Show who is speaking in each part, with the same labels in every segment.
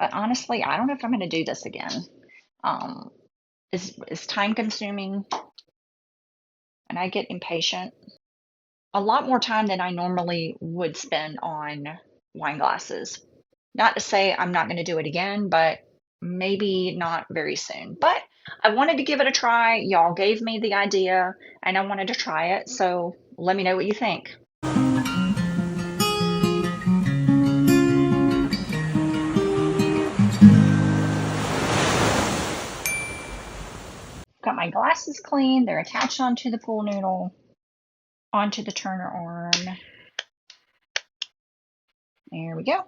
Speaker 1: But honestly, I don't know if I'm going to do this again. Um, it's time consuming and I get impatient. A lot more time than I normally would spend on wine glasses. Not to say I'm not going to do it again, but maybe not very soon. But I wanted to give it a try. Y'all gave me the idea and I wanted to try it. So let me know what you think. Got my glasses clean. They're attached onto the pool noodle, onto the turner arm. There we go.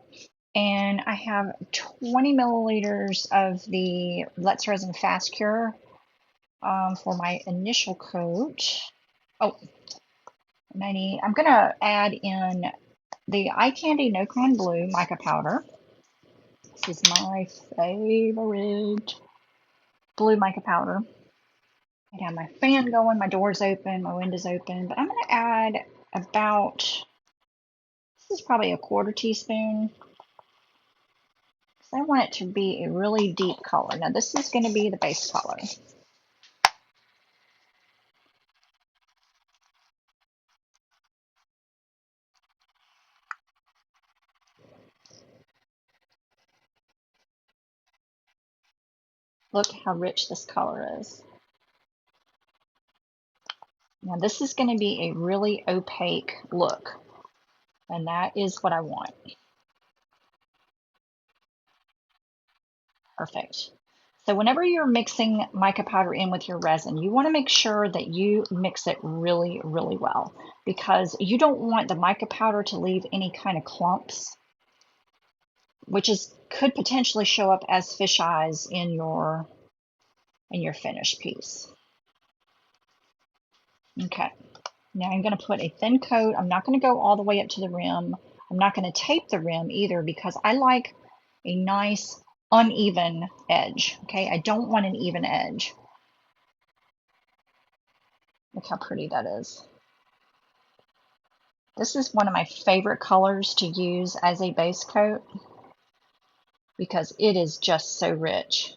Speaker 1: And I have 20 milliliters of the Let's Resin Fast Cure for my initial coat. Oh, I'm going to add in the Eye Candy No Crayon Blue mica powder. This is my favorite blue mica powder. I have my fan going, my door's open, my window's open, but I'm going to add about, this is probably a quarter teaspoon, because I want it to be a really deep color. Now this is going to be the base color. Look how rich this color is. Now this is going to be a really opaque look, and that is what I want. Perfect. So whenever you're mixing mica powder in with your resin, you want to make sure that you mix it really, really well, because you don't want the mica powder to leave any kind of clumps, which could potentially show up as fish eyes in your finished piece. Okay, now I'm going to put a thin coat. I'm not going to go all the way up to the rim. I'm not going to tape the rim either because I like a nice uneven edge. Okay, I don't want an even edge. Look how pretty that is. This is one of my favorite colors to use as a base coat because it is just so rich.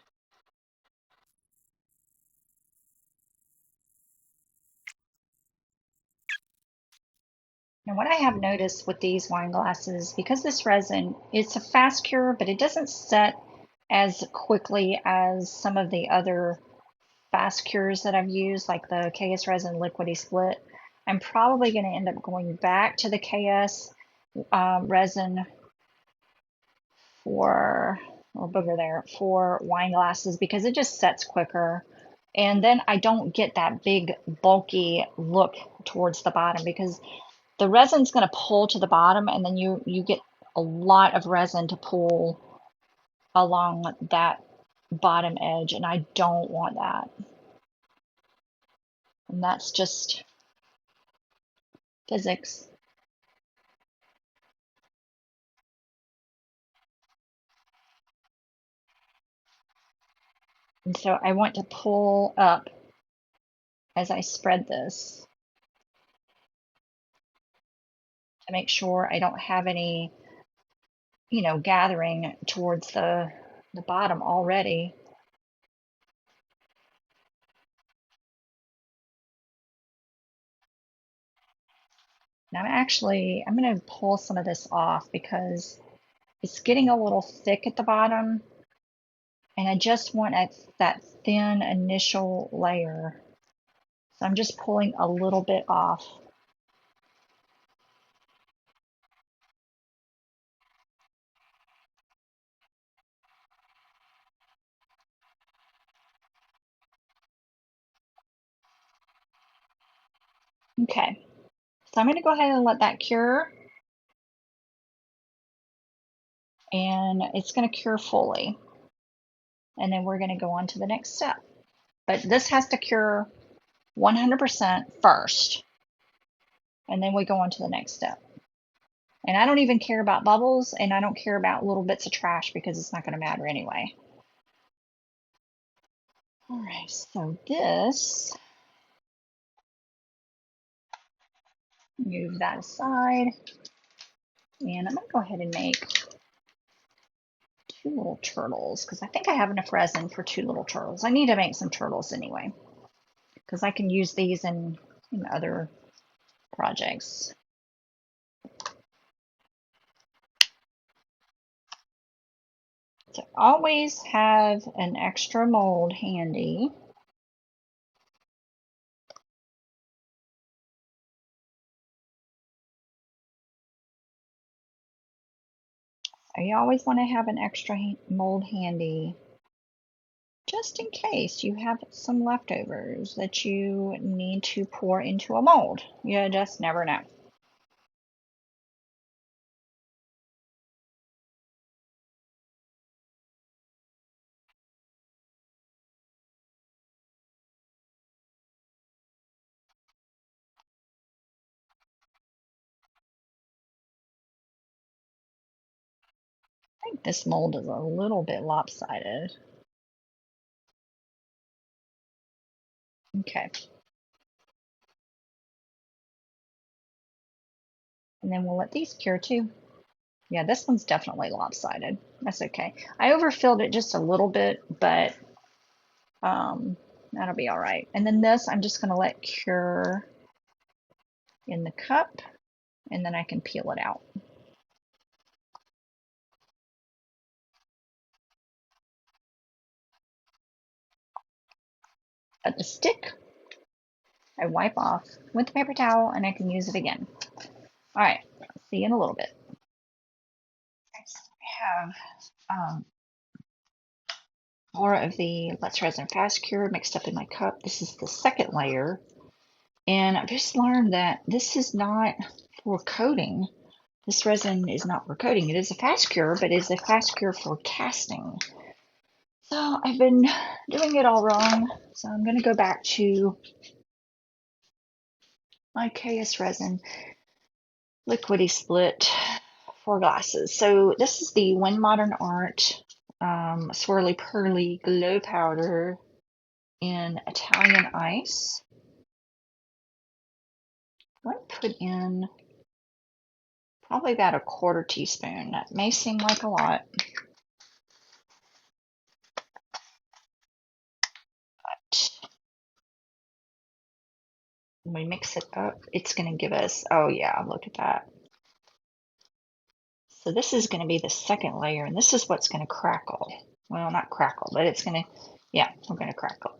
Speaker 1: Now what I have noticed with these wine glasses, because this resin, it's a fast cure, but it doesn't set as quickly as some of the other fast cures that I've used, like the KS Resin Liquidy Split. I'm probably going to end up going back to the KS resin for, or booger there, for wine glasses because it just sets quicker. And then I don't get that big bulky look towards the bottom because the resin's going to pull to the bottom and then you get a lot of resin to pull along that bottom edge, and I don't want that. And that's just physics. And so I want to pull up as I spread this to make sure I don't have any, gathering towards the bottom already. Now I'm going to pull some of this off because it's getting a little thick at the bottom and I just want that thin initial layer. So I'm just pulling a little bit off. Okay, so I'm going to go ahead and let that cure, and it's going to cure fully. And then we're going to go on to the next step. But this has to cure 100% first, and then we go on to the next step. And I don't even care about bubbles, and I don't care about little bits of trash because it's not going to matter anyway. All right, so this, move that aside, and I'm going to go ahead and make two little turtles, because I think I have enough resin for two little turtles. I need to make some turtles anyway, because I can use these in other projects. So always have an extra mold handy. You always want to have an extra mold handy, just in case you have some leftovers that you need to pour into a mold. You just never know. I think this mold is a little bit lopsided. Okay. And then we'll let these cure too. Yeah, this one's definitely lopsided. That's okay. I overfilled it just a little bit, but that'll be all right. And then this, I'm just going to let cure in the cup, and then I can peel it out. At the stick, I wipe off with the paper towel, and I can use it again. All right, see you in a little bit. Next, I have more of the Let's Resin Fast Cure mixed up in my cup. This is the second layer, and I've just learned that this is not for coating. This resin is not for coating. It is a fast cure, but it is a fast cure for casting. So I've been doing it all wrong. So I'm going to go back to my MICAS resin liquidy split for glasses. So this is the One Modern Art Swirly Pearly Glow Powder in Italian Ice. I'm going to put in probably about a quarter teaspoon. That may seem like a lot, but when we mix it up, it's going to give us, oh yeah, look at that. So this is going to be the second layer, and this is what's going to crackle. Well, not crackle, but it's going to, yeah, we're going to crackle.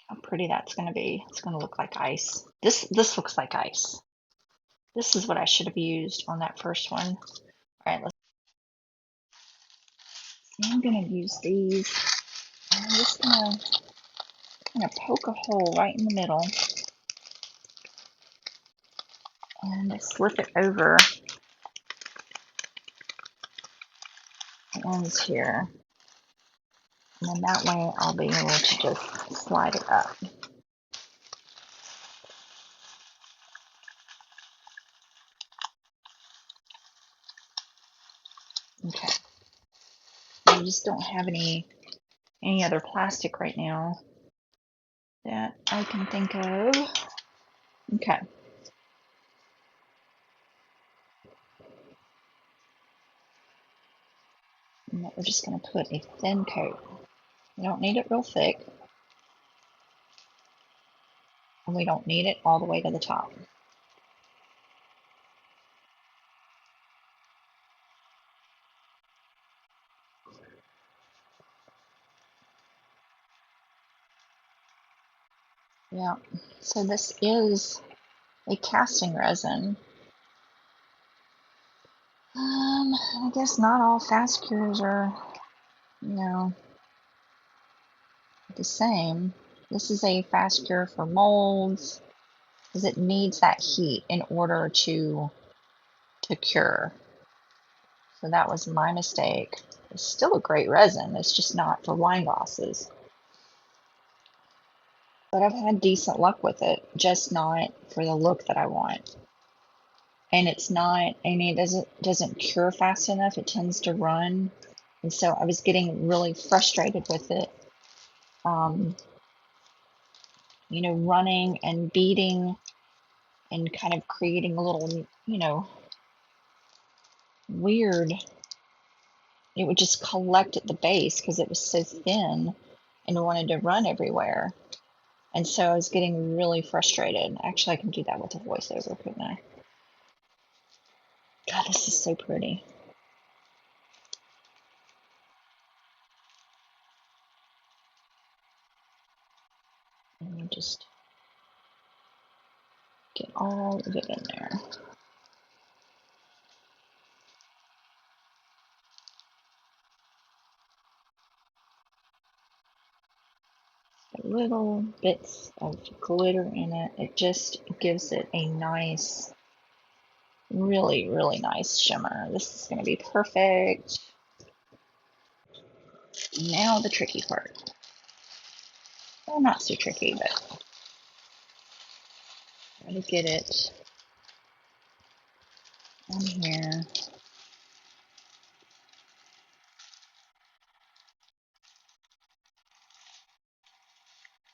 Speaker 1: How pretty that's going to be. It's going to look like ice. This looks like ice. This is what I should have used on that first one. All right, let's see. I'm going to use these. I'm just going to kind of poke a hole right in the middle and slip it over the ends here. And then that way I'll be able to just slide it up. Okay. I just don't have any other plastic right now that I can think of. Okay. And we're just going to put a thin coat. We don't need it real thick. And we don't need it all the way to the top. Yeah, so this is a casting resin. I guess not all fast cures are, the same. This is a fast cure for molds, because it needs that heat in order to cure. So that was my mistake. It's still a great resin. It's just not for wine glosses. But I've had decent luck with it, just not for the look that I want. And it's not, it doesn't cure fast enough. It tends to run. And so I was getting really frustrated with it. Running and beating and kind of creating a little, weird. It would just collect at the base because it was so thin and wanted to run everywhere. And so I was getting really frustrated. Actually, I can do that with a voiceover, couldn't I? God, this is so pretty. And we'll just get all of it in there. Little bits of glitter in it. It just gives it a nice, really, really nice shimmer. This is going to be perfect. Now the tricky part. Well, not so tricky, but try to get it on here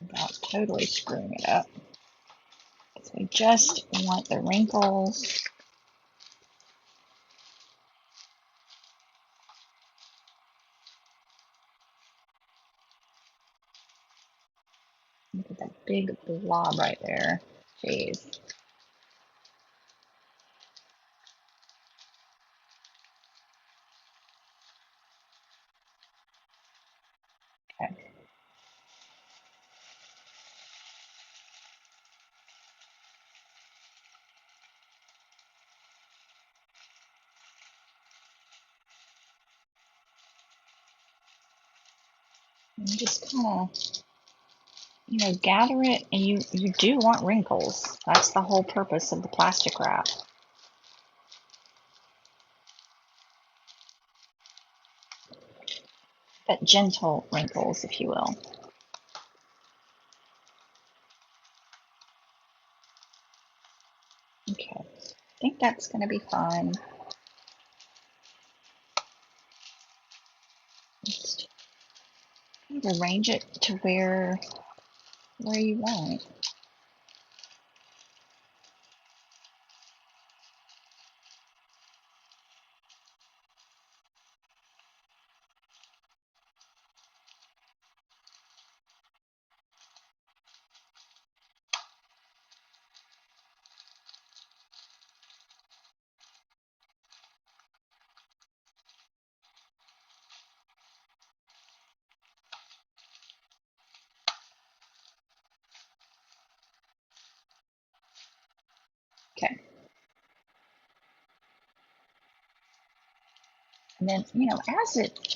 Speaker 1: without totally screwing it up. So we just want the wrinkles. Look at that big blob right there. Jeez. Okay. And just kind of, gather it, and you do want wrinkles. That's the whole purpose of the plastic wrap. But gentle wrinkles, if you will. Okay, I think that's going to be fine. Just kind of arrange it to where you want. Okay. And then,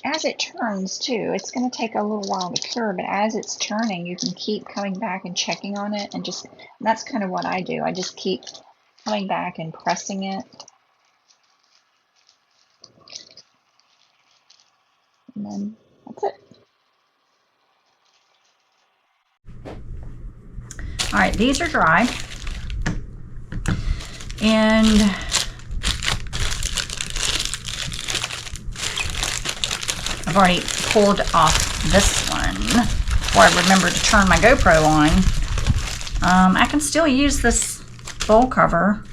Speaker 1: as it turns too, it's going to take a little while to cure, but as it's turning, you can keep coming back and checking on it, and that's kind of what I do. I just keep coming back and pressing it. And then that's it. All right, these are dry. And I've already pulled off this one before I remember to turn my GoPro on. I can still use this bowl cover.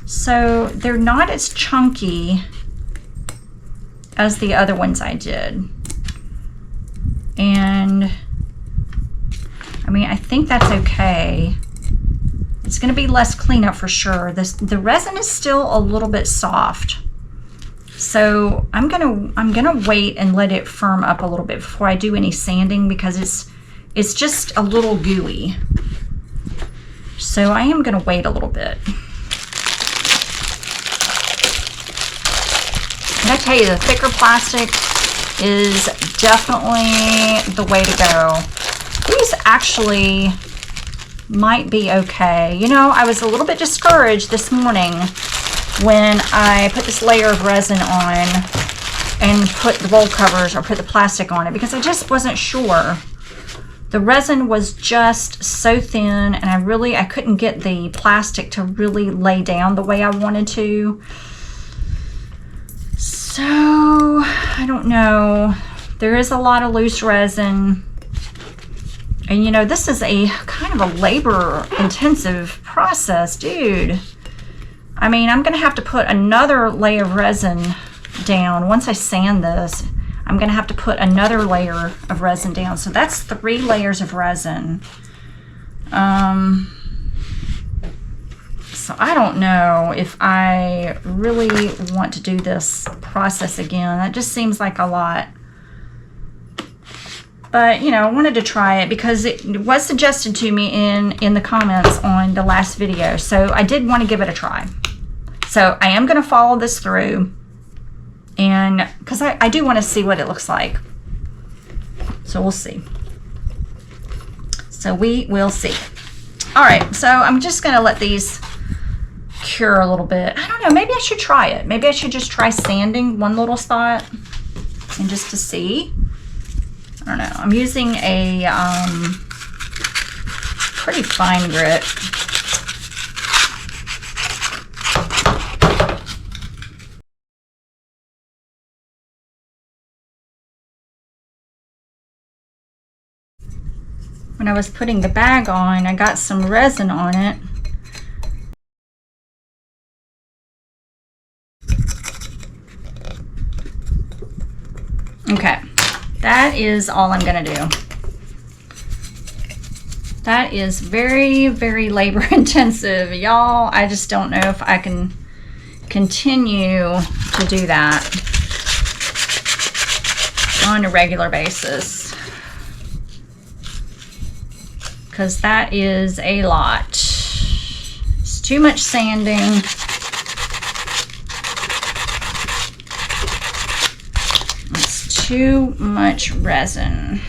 Speaker 1: So they're not as chunky as the other ones I did. And I mean, I think that's okay. It's going to be less cleanup for sure. The resin is still a little bit soft. So I'm gonna wait and let it firm up a little bit before I do any sanding, because it's just a little gooey. So I am gonna wait a little bit. And I tell you, the thicker plastic is definitely the way to go. These actually might be okay. I was a little bit discouraged this morning when I put this layer of resin on and put the bowl covers or put the plastic on it, because I just wasn't sure. The resin was just so thin, and I couldn't get the plastic to really lay down the way I wanted to. So I don't know. There is a lot of loose resin.
Speaker 2: And you know, this is a kind of a labor intensive process, dude. I mean, I'm gonna have to put another layer of resin down. Once I sand this, I'm gonna have to put another layer of resin down. So that's 3 layers of resin. So I don't know if I really want to do this process again. That just seems like a lot. But, you know, I wanted to try it because it was suggested to me in the comments on the last video. So I did want to give it a try. So I am going to follow this through, and because I do want to see what it looks like. So we'll see. So we will see. All right, so I'm just going to let these cure a little bit. I don't know, maybe I should try it. Maybe I should just try sanding one little spot and just to see. I don't know. I'm using a pretty fine grit. When I was putting the bag on, I got some resin on it. Okay, that is all I'm gonna do. That is very, very labor intensive, y'all. I just don't know if I can continue to do that on a regular basis, because that is a lot. It's too much sanding. It's too much resin.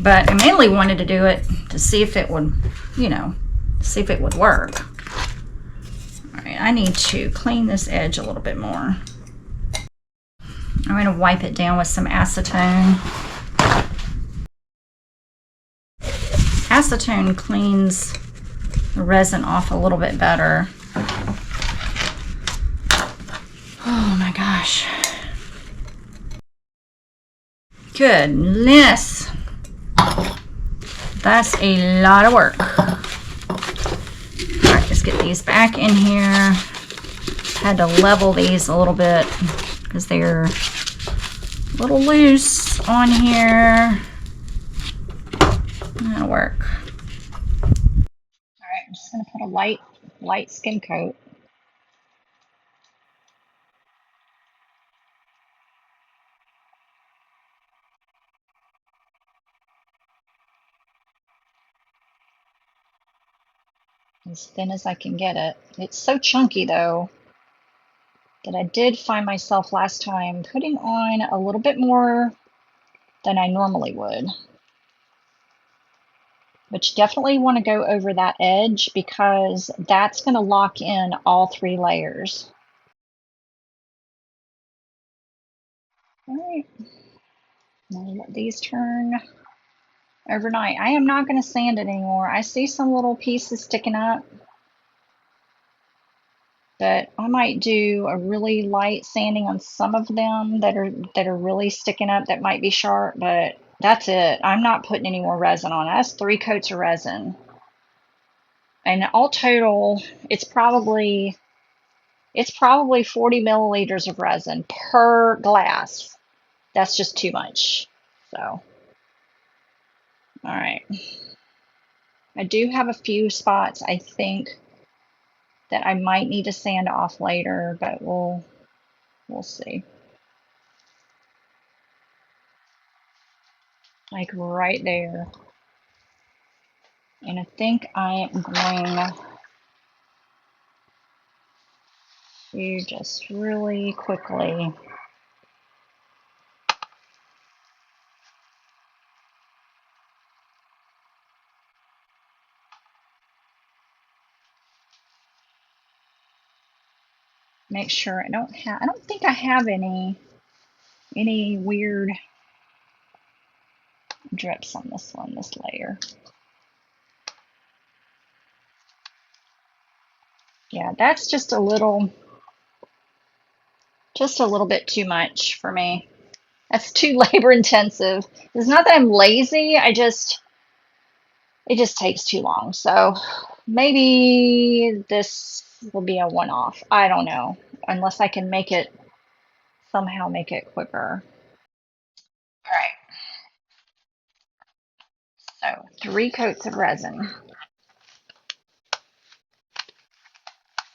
Speaker 2: But I mainly wanted to do it to see if it would, you know, see if it would work. All right, I need to clean this edge a little bit more. I'm going to wipe it down with some acetone. Acetone cleans the resin off a little bit better. Oh my gosh. Goodness. That's a lot of work. All right, let's get these back in here. Had to level these a little bit because they're a little loose on here. That'll work.
Speaker 1: All right, I'm just going to put a light skin coat. As thin as I can get it. It's so chunky though that I did find myself last time putting on a little bit more than I normally would. But you definitely want to go over that edge because that's going to lock in all 3 layers. All right, now let these turn overnight. I am not going to sand it anymore. I see some little pieces sticking up, but I might do a really light sanding on some of them that are really sticking up that might be sharp, but that's it. I'm not putting any more resin on. That's 3 coats of resin. And all total, it's probably 40 milliliters of resin per glass. That's just too much. So, all right. I do have a few spots I think that I might need to sand off later, but we'll see. Like right there. And I think I am going to just really quickly make sure I don't think I have any weird drips on this layer. Yeah, that's just a little bit too much for me. That's too labor intensive. It's not that I'm lazy, it just takes too long. So maybe this will be a one-off. I don't know, unless I can somehow make it quicker. All right, so 3 coats of resin.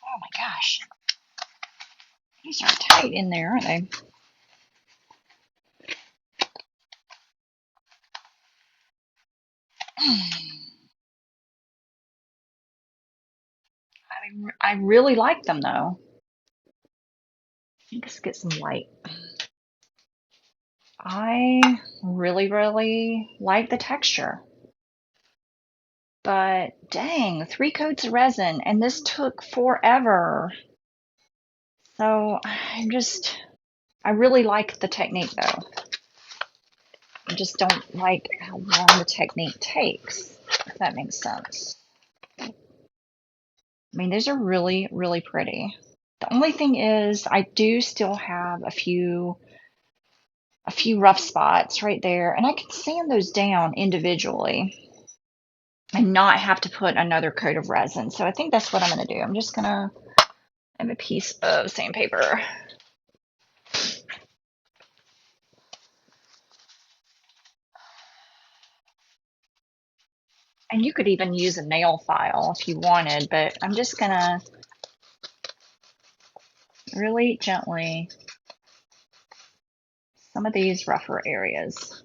Speaker 1: Oh my gosh, these are tight in there, aren't they? I really like them though. Let's get some light. I really, really like the texture. But dang, 3 coats of resin, and this took forever. So I really like the technique though. I just don't like how long the technique takes, if that makes sense. I mean, these are really, really pretty. The only thing is I do still have a few rough spots right there, and I can sand those down individually and not have to put another coat of resin. So I think that's what I'm going to do. I'm just going to have a piece of sandpaper. And you could even use a nail file if you wanted, but I'm just going to really gently some of these rougher areas.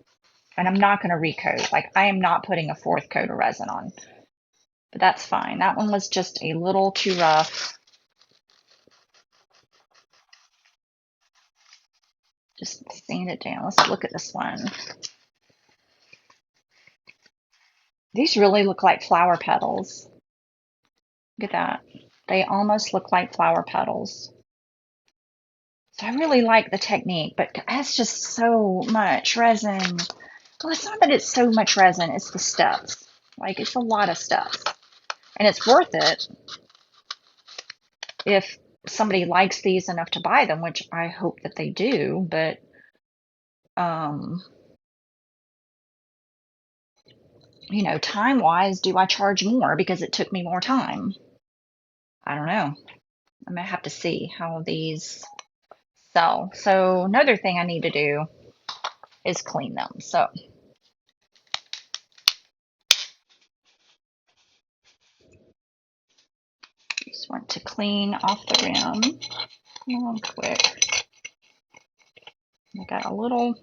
Speaker 1: And I'm not going to recoat. Like, I am not putting a 4th coat of resin on, but that's fine. That one was just a little too rough. Just sand it down. Let's look at this one. These really look like flower petals. Look at that. They almost look like flower petals. So I really like the technique, but that's just so much resin. Well, it's not that it's so much resin, it's the steps. Like, it's a lot of steps. And it's worth it if somebody likes these enough to buy them, which I hope that they do, but you know, time-wise, do I charge more because it took me more time? I don't know. I'm gonna have to see how these sell. So another thing I need to do is clean them. So just want to clean off the rim real quick. I got a little,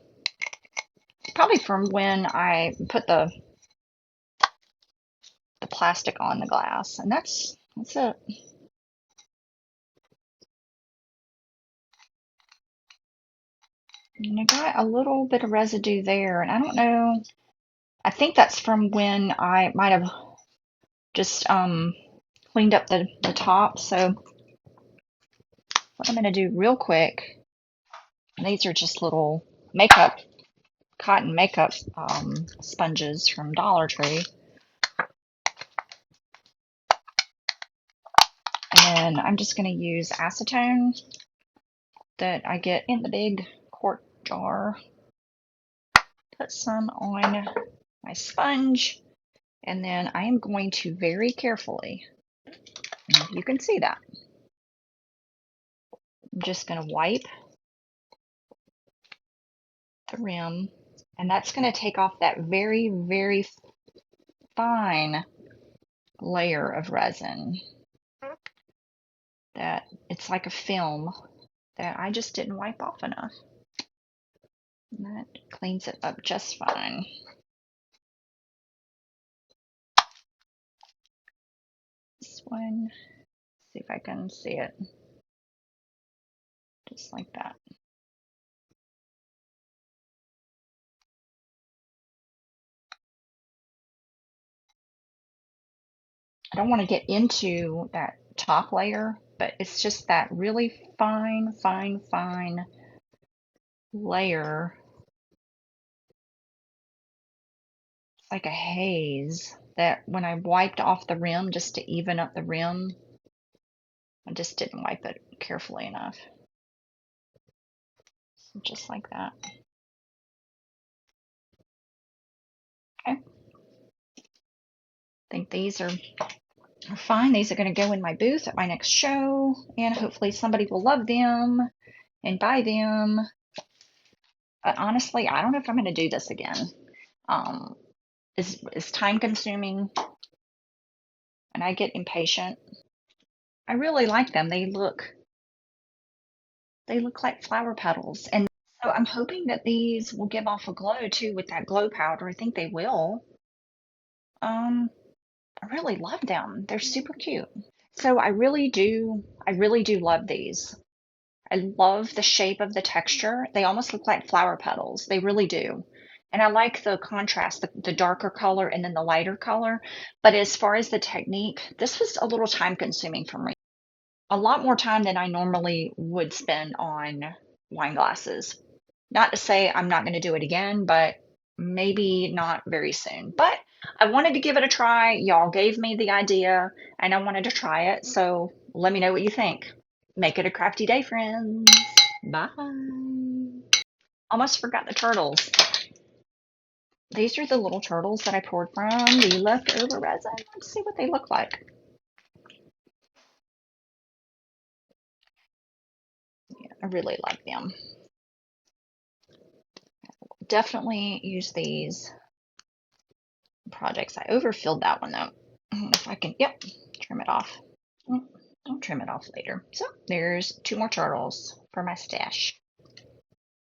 Speaker 1: probably from when I put the plastic on the glass, and that's it. And I got a little bit of residue there, and I don't know. I think that's from when I might have just cleaned up the top. So what I'm going to do real quick, these are just little cotton makeup sponges from Dollar Tree. And I'm just going to use acetone that I get in the big quart jar. Put some on my sponge, and then I am going to very carefully, you can see that, I'm just going to wipe the rim, and that's going to take off that very, very fine layer of resin that it's like a film that I just didn't wipe off enough. And that cleans it up just fine. This one, see if I can see it. Just like that. I don't want to get into that top layer, but it's just that really fine, fine, fine layer. It's like a haze that when I wiped off the rim just to even up the rim, I just didn't wipe it carefully enough. So just like that. Okay. I think these are fine. These are going to go in my booth at my next show, and hopefully somebody will love them and buy them. But honestly, I don't know if I'm going to do this again. It's time consuming, and I get impatient. I really like them. They look like flower petals, and so I'm hoping that these will give off a glow too with that glow powder. I think they will. I really love them. They're super cute. So I really do love these. I love the shape of the texture. They almost look like flower petals. They really do. And I like the contrast, the darker color and then the lighter color. But as far as the technique, this was a little time consuming for me. A lot more time than I normally would spend on wine glasses. Not to say I'm not going to do it again, but maybe not very soon. But I wanted to give it a try. Y'all gave me the idea and I wanted to try it. So let me know what you think. Make it a crafty day, friends. Bye. Almost forgot the turtles. These are the little turtles that I poured from the leftover resin. Let's see what they look like. Yeah, I really like them. Definitely use these projects. I overfilled that one though. If I can, yep, trim it off. I'll trim it off later. So there's 2 more turtles for my stash.